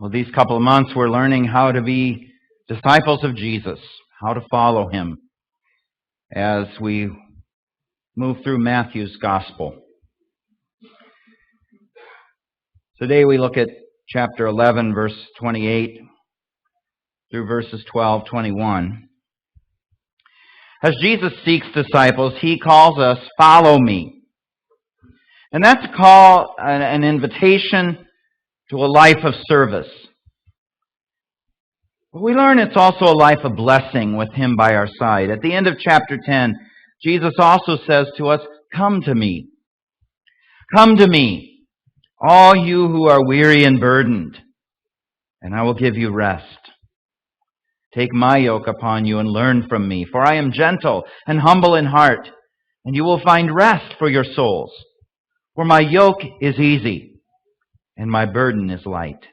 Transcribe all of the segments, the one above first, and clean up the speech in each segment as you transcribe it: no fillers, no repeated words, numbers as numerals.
Well, these couple of months we're learning how to be disciples of Jesus, how to follow him as we move through Matthew's gospel. Today we look at chapter 11, verse 28 through verses 12, 21. As Jesus seeks disciples, he calls us, "Follow me." And that's a call, an invitation to a life of service. But we learn it's also a life of blessing with him by our side. At the end of chapter 10, Jesus also says to us, "Come to me. Come to me, all you who are weary and burdened, and I will give you rest. Take my yoke upon you and learn from me, for I am gentle and humble in heart, and you will find rest for your souls. For my yoke is easy, and my burden is light."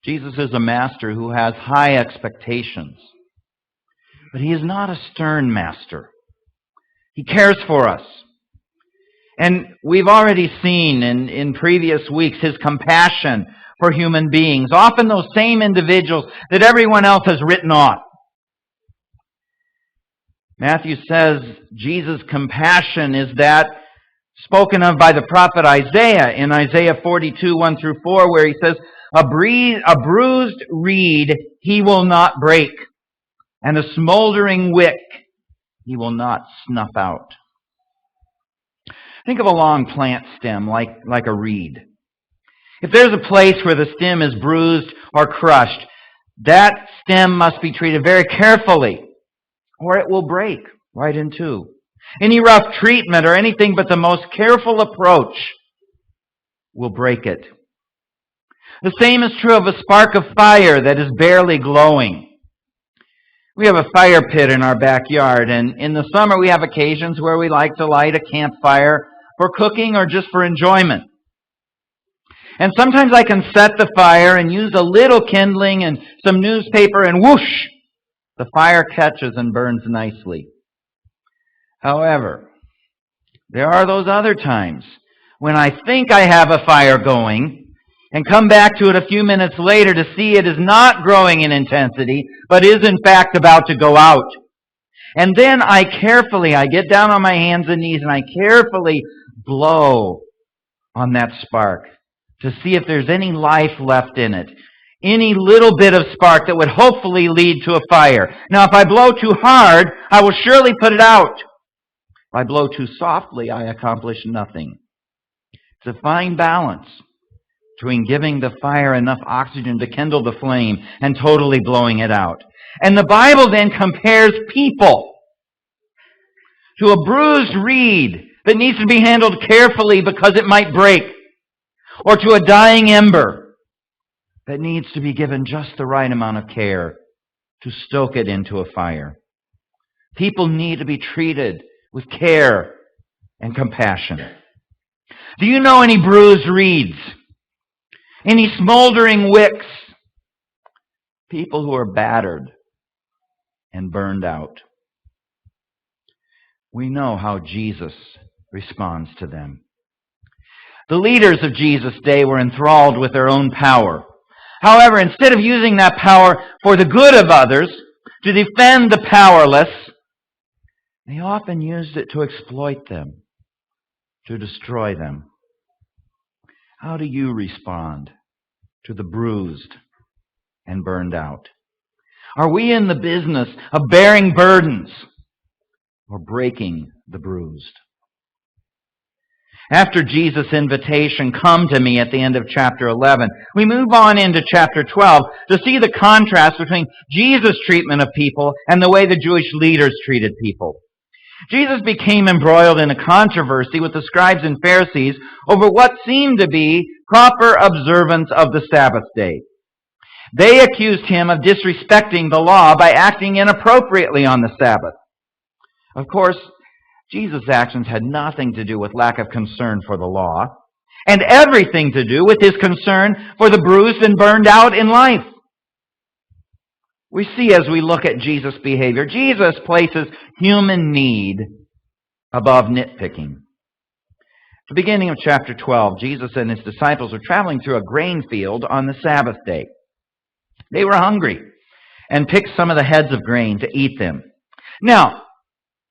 Jesus is a master who has high expectations, but he is not a stern master. He cares for us. And we've already seen in previous weeks his compassion for human beings, often those same individuals that everyone else has written off. Matthew says Jesus' compassion is that spoken of by the prophet Isaiah in Isaiah 42, 1 through 4, where he says, a bruised reed he will not break, and a smoldering wick he will not snuff out. Think of a long plant stem like a reed. If there's a place where the stem is bruised or crushed, that stem must be treated very carefully, or it will break right in two. Any rough treatment or anything but the most careful approach will break it. The same is true of a spark of fire that is barely glowing. We have a fire pit in our backyard, and in the summer we have occasions where we like to light a campfire for cooking or just for enjoyment. And sometimes I can set the fire and use a little kindling and some newspaper, and whoosh, the fire catches and burns nicely. However, there are those other times when I think I have a fire going and come back to it a few minutes later to see it is not growing in intensity, but is in fact about to go out. And then I get down on my hands and knees and I carefully blow on that spark to see if there's any life left in it, any little bit of spark that would hopefully lead to a fire. Now, if I blow too hard, I will surely put it out. If I blow too softly, I accomplish nothing. It's a fine balance between giving the fire enough oxygen to kindle the flame and totally blowing it out. And the Bible then compares people to a bruised reed that needs to be handled carefully because it might break, or to a dying ember that needs to be given just the right amount of care to stoke it into a fire. People need to be treated with care and compassion. Do you know any bruised reeds? Any smoldering wicks? People who are battered and burned out. We know how Jesus responds to them. The leaders of Jesus' day were enthralled with their own power. However, instead of using that power for the good of others, to defend the powerless, they often used it to exploit them, to destroy them. How do you respond to the bruised and burned out? Are we in the business of bearing burdens or breaking the bruised? After Jesus' invitation, "Come to me," at the end of chapter 11, we move on into chapter 12 to see the contrast between Jesus' treatment of people and the way the Jewish leaders treated people. Jesus became embroiled in a controversy with the scribes and Pharisees over what seemed to be proper observance of the Sabbath day. They accused him of disrespecting the law by acting inappropriately on the Sabbath. Of course, Jesus' actions had nothing to do with lack of concern for the law, and everything to do with his concern for the bruised and burned out in life. We see as we look at Jesus' behavior, Jesus places human need above nitpicking. The beginning of chapter 12, Jesus and his disciples were traveling through a grain field on the Sabbath day. They were hungry and picked some of the heads of grain to eat them. Now,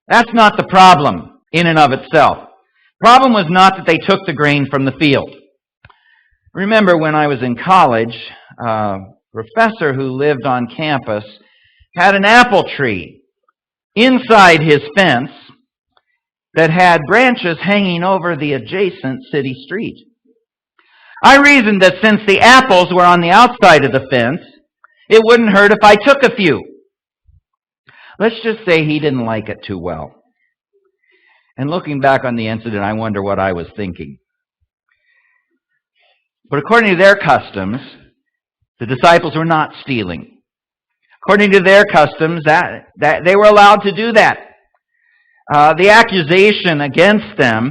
that's not the problem in and of itself. The problem was not that they took the grain from the field. Remember when I was in college, a professor who lived on campus had an apple tree inside his fence that had branches hanging over the adjacent city street. I reasoned that since the apples were on the outside of the fence, it wouldn't hurt if I took a few. Let's just say he didn't like it too well. And looking back on the incident, I wonder what I was thinking. But according to their customs, the disciples were not stealing. According to their customs, that they were allowed to do that. The accusation against them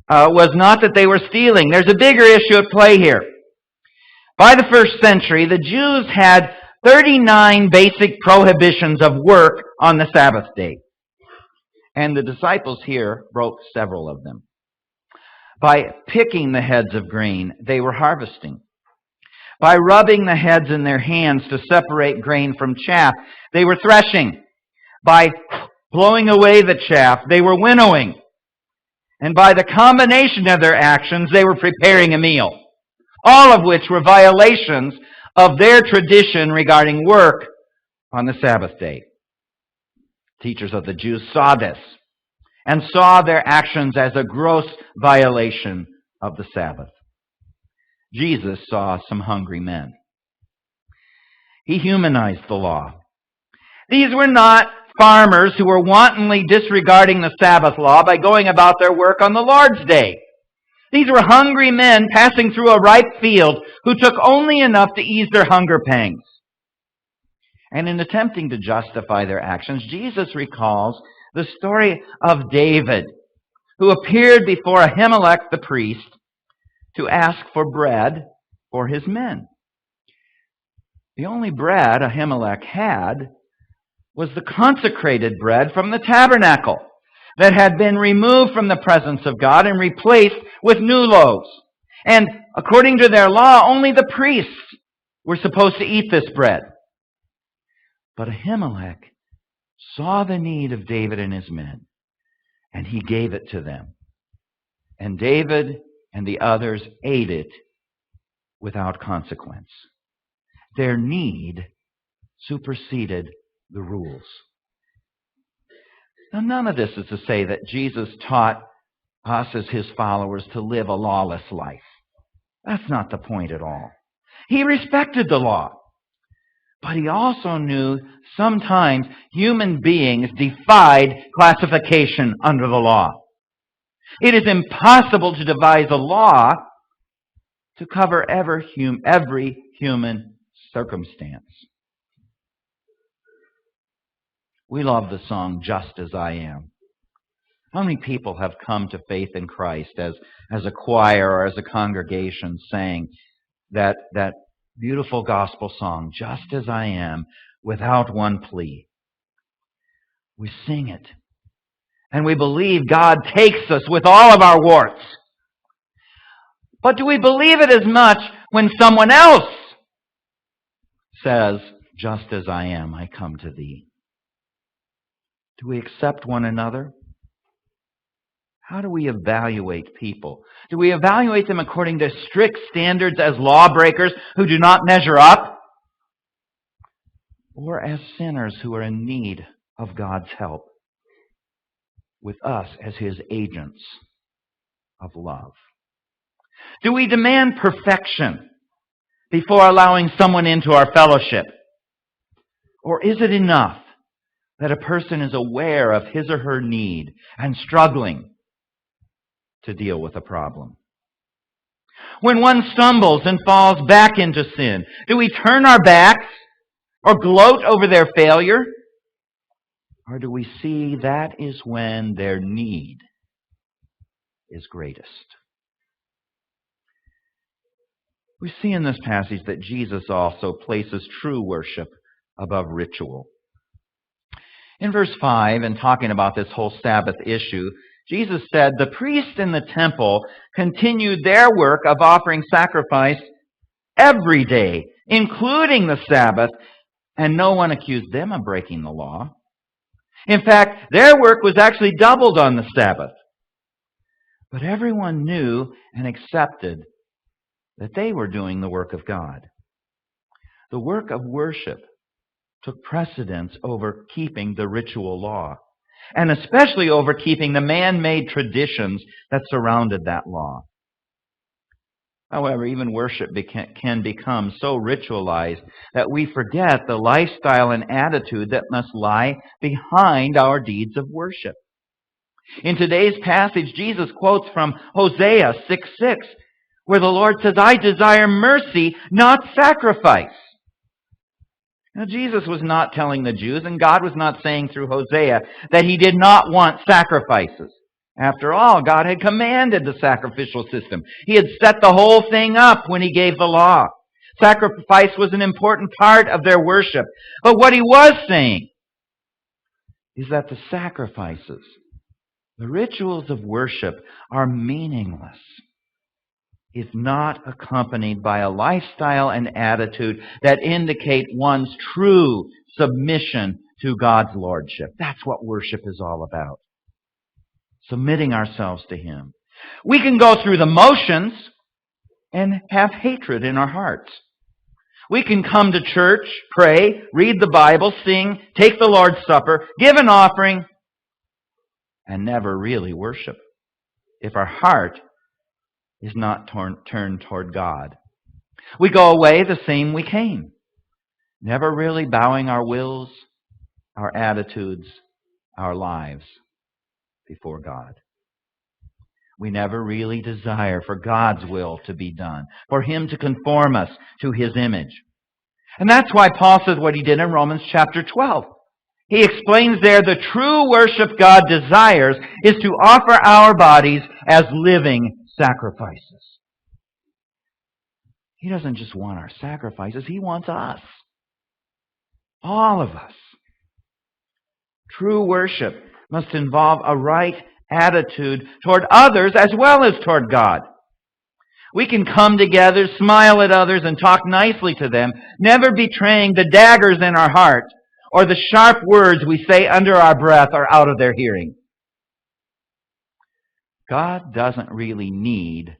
was not that they were stealing. There's a bigger issue at play here. By the first century, the Jews had 39 basic prohibitions of work on the Sabbath day. And the disciples here broke several of them. By picking the heads of grain, they were harvesting. By rubbing the heads in their hands to separate grain from chaff, they were threshing. By blowing away the chaff, they were winnowing. And by the combination of their actions, they were preparing a meal. All of which were violations of their tradition regarding work on the Sabbath day. Teachers of the Jews saw this and saw their actions as a gross violation of the Sabbath. Jesus saw some hungry men. He humanized the law. These were not farmers who were wantonly disregarding the Sabbath law by going about their work on the Lord's day. These were hungry men passing through a ripe field who took only enough to ease their hunger pangs. And in attempting to justify their actions, Jesus recalls the story of David, who appeared before Ahimelech the priest to ask for bread for his men. The only bread Ahimelech had was the consecrated bread from the tabernacle that had been removed from the presence of God and replaced with new loaves. And according to their law, only the priests were supposed to eat this bread. But Ahimelech saw the need of David and his men, and he gave it to them. And David and the others ate it without consequence. Their need superseded the rules. Now, none of this is to say that Jesus taught us as his followers to live a lawless life. That's not the point at all. He respected the law. But he also knew sometimes human beings defied classification under the law. It is impossible to devise a law to cover every human circumstance. We love the song, Just As I Am. How many people have come to faith in Christ as a choir or as a congregation sang that beautiful gospel song, Just As I Am, without one plea? We sing it. And we believe God takes us with all of our warts. But do we believe it as much when someone else says, Just as I am, I come to thee? Do we accept one another? How do we evaluate people? Do we evaluate them according to strict standards as lawbreakers who do not measure up? Or as sinners who are in need of God's help, with us as his agents of love? Do we demand perfection before allowing someone into our fellowship? Or is it enough that a person is aware of his or her need and struggling to deal with a problem? When one stumbles and falls back into sin, do we turn our backs or gloat over their failure? Or do we see that is when their need is greatest? We see in this passage that Jesus also places true worship above ritual. In verse 5, and talking about this whole Sabbath issue, Jesus said the priests in the temple continued their work of offering sacrifice every day, including the Sabbath, and no one accused them of breaking the law. In fact, their work was actually doubled on the Sabbath. But everyone knew and accepted that they were doing the work of God. The work of worship took precedence over keeping the ritual law, and especially over keeping the man-made traditions that surrounded that law. However, even worship can become so ritualized that we forget the lifestyle and attitude that must lie behind our deeds of worship. In today's passage, Jesus quotes from Hosea 6:6, where the Lord says, "I desire mercy, not sacrifice." Now, Jesus was not telling the Jews, and God was not saying through Hosea, that he did not want sacrifices. After all, God had commanded the sacrificial system. He had set the whole thing up when he gave the law. Sacrifice was an important part of their worship. But what he was saying is that the sacrifices, the rituals of worship, are meaningless if not accompanied by a lifestyle and attitude that indicate one's true submission to God's lordship. That's what worship is all about. Submitting ourselves to him. We can go through the motions and have hatred in our hearts. We can come to church, pray, read the Bible, sing, take the Lord's Supper, give an offering, and never really worship if our heart is not turned toward God. We go away the same we came, never really bowing our wills, our attitudes, our lives before God. We never really desire for God's will to be done, for him to conform us to his image. And that's why Paul says what he did in Romans chapter 12. He explains there the true worship God desires is to offer our bodies as living sacrifices. He doesn't just want our sacrifices, he wants us. All of us. True worship must involve a right attitude toward others as well as toward God. We can come together, smile at others, and talk nicely to them, never betraying the daggers in our heart or the sharp words we say under our breath or out of their hearing. God doesn't really need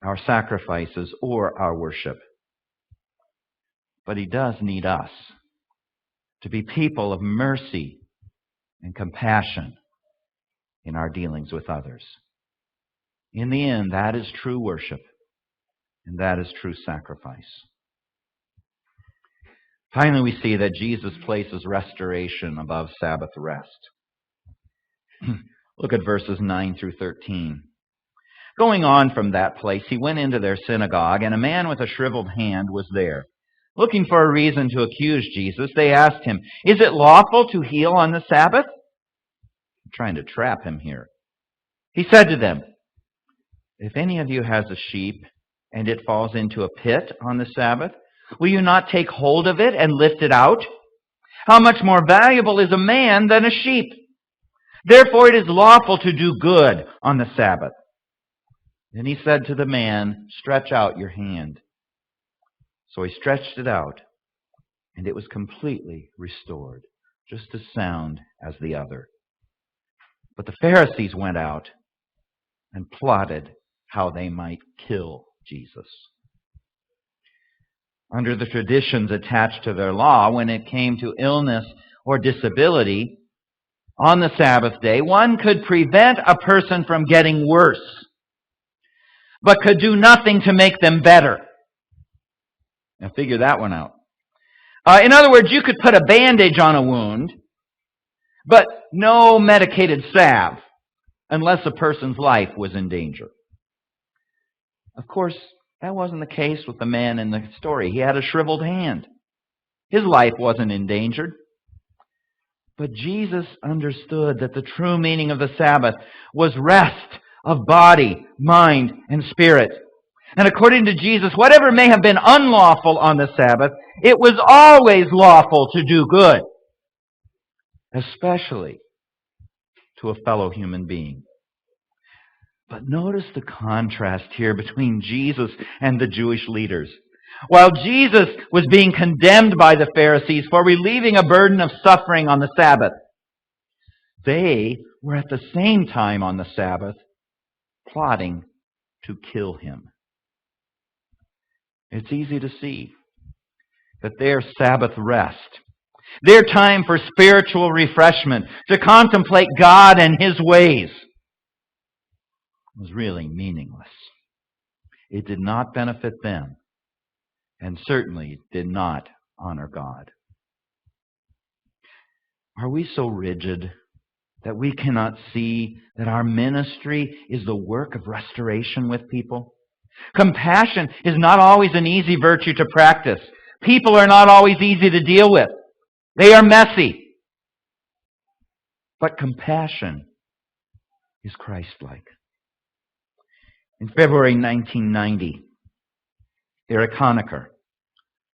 our sacrifices or our worship, but he does need us to be people of mercy and compassion in our dealings with others. In the end, that is true worship, and that is true sacrifice. Finally, we see that Jesus places restoration above Sabbath rest. Look at verses 9 through 13. Going on from that place, he went into their synagogue, and a man with a shriveled hand was there. Looking for a reason to accuse Jesus, they asked him, "Is it lawful to heal on the Sabbath?" I'm trying to trap him here. He said to them, "If any of you has a sheep, and it falls into a pit on the Sabbath, will you not take hold of it and lift it out? How much more valuable is a man than a sheep? Therefore it is lawful to do good on the Sabbath." Then he said to the man, "Stretch out your hand." So he stretched it out, and it was completely restored, just as sound as the other. But the Pharisees went out and plotted how they might kill Jesus. Under the traditions attached to their law, when it came to illness or disability, on the Sabbath day, one could prevent a person from getting worse, but could do nothing to make them better. Now figure that one out. In other words, you could put a bandage on a wound, but no medicated salve, unless a person's life was in danger. Of course, that wasn't the case with the man in the story. He had a shriveled hand. His life wasn't endangered. But Jesus understood that the true meaning of the Sabbath was rest of body, mind, and spirit. And according to Jesus, whatever may have been unlawful on the Sabbath, it was always lawful to do good, especially to a fellow human being. But notice the contrast here between Jesus and the Jewish leaders. While Jesus was being condemned by the Pharisees for relieving a burden of suffering on the Sabbath, they were at the same time on the Sabbath plotting to kill him. It's easy to see that their Sabbath rest, their time for spiritual refreshment, to contemplate God and His ways, was really meaningless. It did not benefit them, and certainly did not honor God. Are we so rigid that we cannot see that our ministry is the work of restoration with people? Compassion is not always an easy virtue to practice. People are not always easy to deal with. They are messy. But compassion is Christ-like. In February 1990, Erich Honecker,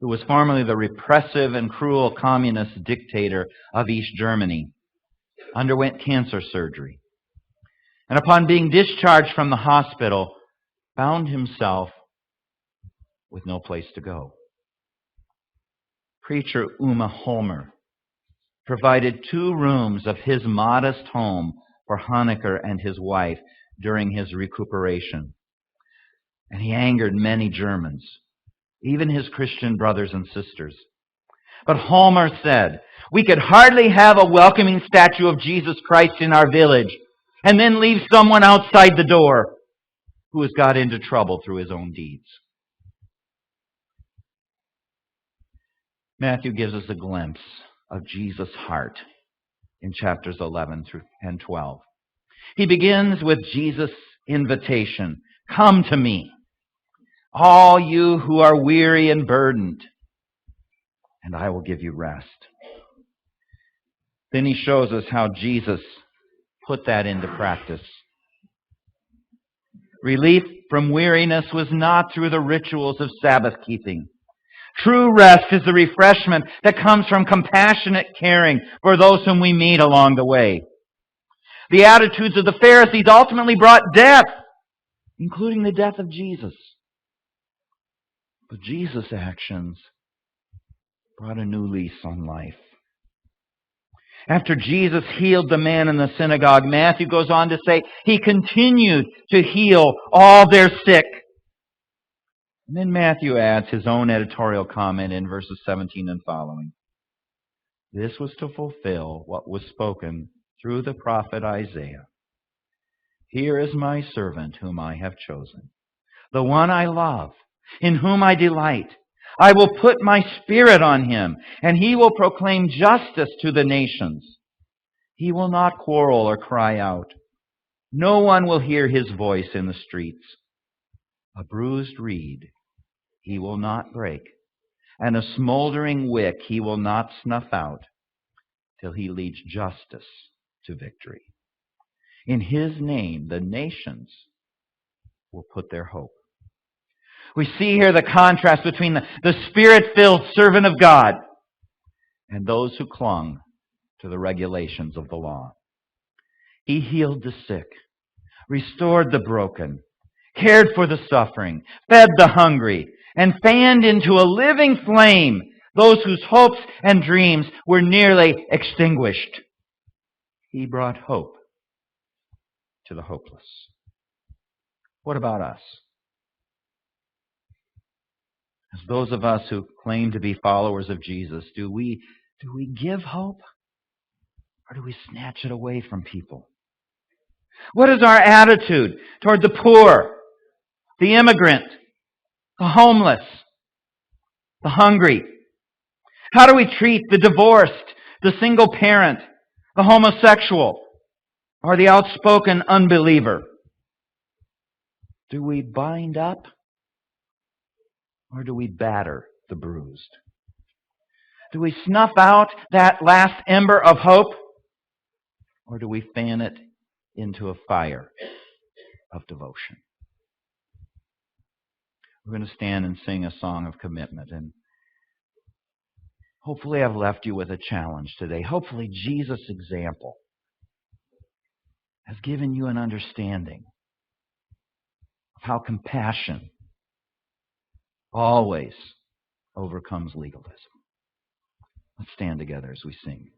who was formerly the repressive and cruel communist dictator of East Germany, underwent cancer surgery. And upon being discharged from the hospital, found himself with no place to go. Preacher Uma Holmer provided 2 rooms of his modest home for Honecker and his wife during his recuperation. And he angered many Germans, even his Christian brothers and sisters. But Holmer said, "We could hardly have a welcoming statue of Jesus Christ in our village and then leave someone outside the door who has got into trouble through his own deeds." Matthew gives us a glimpse of Jesus' heart in chapters 11 through and 12. He begins with Jesus' invitation, "Come to me, all you who are weary and burdened, and I will give you rest." Then he shows us how Jesus put that into practice. Relief from weariness was not through the rituals of Sabbath keeping. True rest is the refreshment that comes from compassionate caring for those whom we meet along the way. The attitudes of the Pharisees ultimately brought death, including the death of Jesus. But Jesus' actions brought a new lease on life. After Jesus healed the man in the synagogue, Matthew goes on to say he continued to heal all their sick. And then Matthew adds his own editorial comment in verses 17 and following. This was to fulfill what was spoken through the prophet Isaiah. "Here is my servant whom I have chosen, the one I love, in whom I delight. I will put my spirit on him, and he will proclaim justice to the nations. He will not quarrel or cry out. No one will hear his voice in the streets. A bruised reed he will not break, and a smoldering wick he will not snuff out, till he leads justice to victory. In his name the nations will put their hope." We see here the contrast between the Spirit-filled servant of God and those who clung to the regulations of the law. He healed the sick, restored the broken, cared for the suffering, fed the hungry, and fanned into a living flame those whose hopes and dreams were nearly extinguished. He brought hope to the hopeless. What about us? As those of us who claim to be followers of Jesus, do we give hope, or do we snatch it away from people? What is our attitude toward the poor, the immigrant, the homeless, the hungry? How do we treat the divorced, the single parent, the homosexual, or the outspoken unbeliever? Do we bind up, or do we batter the bruised? Do we snuff out that last ember of hope, or do we fan it into a fire of devotion? We're going to stand and sing a song of commitment, and hopefully I've left you with a challenge today. Hopefully Jesus' example has given you an understanding of how compassion always overcomes legalism. Let's stand together as we sing.